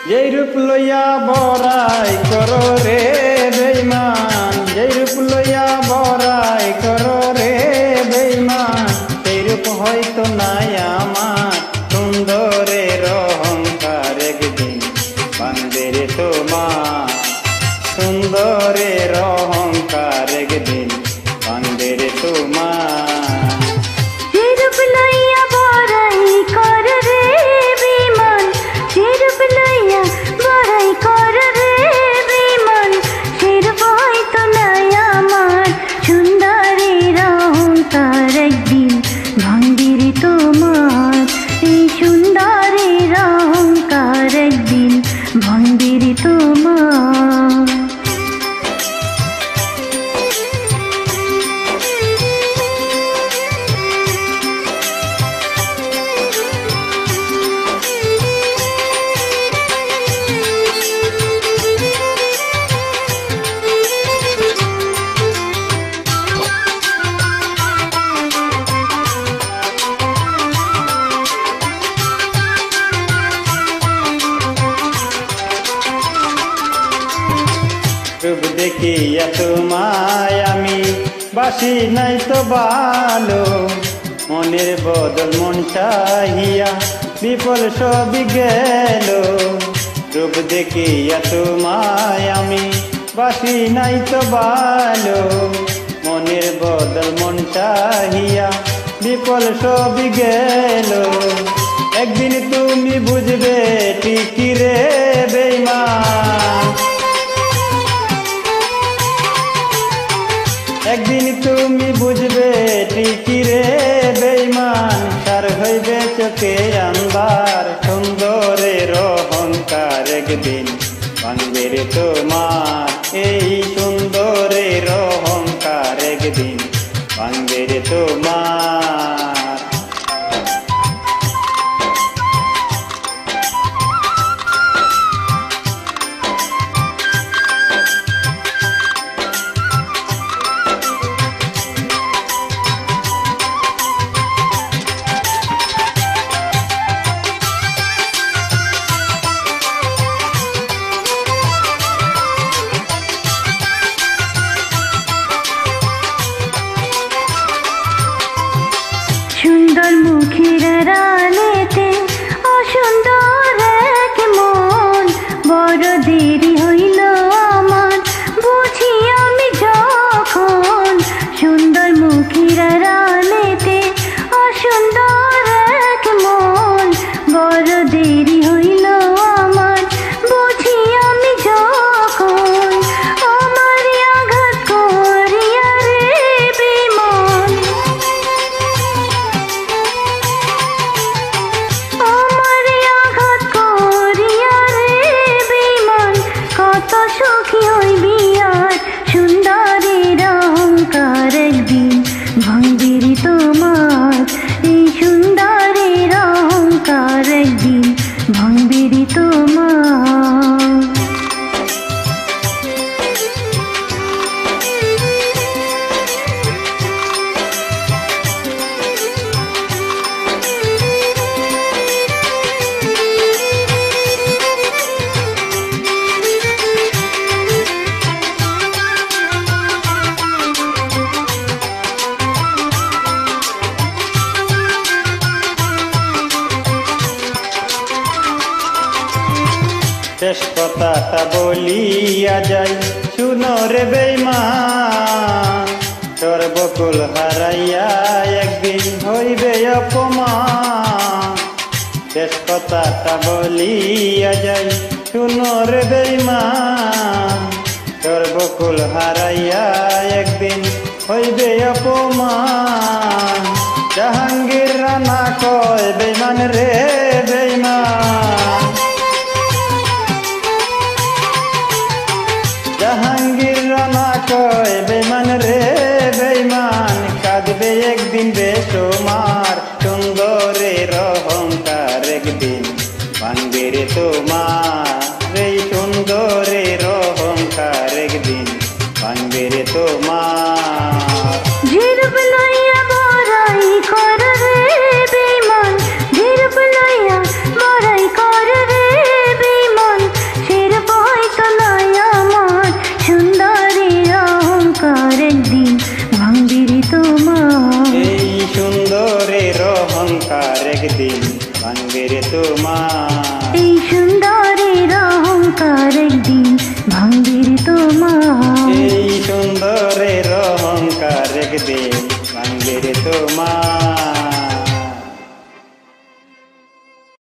যেই রূপ লইয়া বড়াই করো রে বেঈমান, যেই রূপ লইয়া বড়াই করো রে বেঈমান, সেই রূপ হয়তো নাই আমার সুন্দরের অহংকার একদিন ভাঙবে রে তোমার, সুন্দরের অহংকার একদিন ভাঙবে রে তোমার। রূপ দেখিয়া তোমায় আমি বাসি নাই তো ভালো, মনের বদল মন চাহিয়া বিফল সবই গেল। রূপ দেখিয়া তোমায় আমি বাসি নাই তো ভালো, মনের বদল মন চাহিয়া বিফল সবই গেল। একদিন তুমি বুঝবে ঠিকই রে বেঈমান, একদিন তুমি বুঝবে ঠিকই রে বেঈমান, তার হইবে চোখে আন্ধার সুন্দরের অহংকার একদিন ভাঙবে রে তোমার, এই সুন্দরের অহংকার একদিন ভাঙবে রে তোমার। সুন্দর মুখের রানেতে অসুন্দর এক মন, বড় দেরি হইল আমার বুঝি আমি যখন। সুন্দর মুখের রানেতে অসুন্দর এক মন, বড় দেরি হইল আমার বুঝি আমি যখন। আমার আঘাত করিয়া রে বেঈমান, সুখী হইবি আর সুন্দরের অহংকার একদিন ভাঙবে রে তোমার, এই সুন্দরের অহংকার একদিন ভাঙবে রে তোমার। শেষ কথাটা বলিয়া যাই শুনো রে বেঈমান, সর্বকুল হারাইয়া একদিন হইবে অপমান। শেষ কথাটা বলিয়া যাই শুনো রে বেঈমান, সর্বকুল হারাইয়া একদিন হইবে অপমান। জাহাঙ্গীর রানা কয় বেঈমান রে বেঈমান, জাহাঙ্গীর রানা কয় বেঈমান রে বেঈমান, কাঁদবে একদিন বেসুমার সুন্দরের অহংকার একদিন ভাঙবে রে তোমার, এই সুন্দরের অহংকার একদিন ভাঙবে রে তোমার। যে রূপ লইয়া বড়াই কর রে বেঈমান, যে রূপ লইয়া বড়াই কর রে বেঈমান, তোমার এই সুন্দরের অহংকার একদিন ভাঙবে রে তোমার এই সুন্দরের অহংকার একদিন ভাঙবে রে তোমার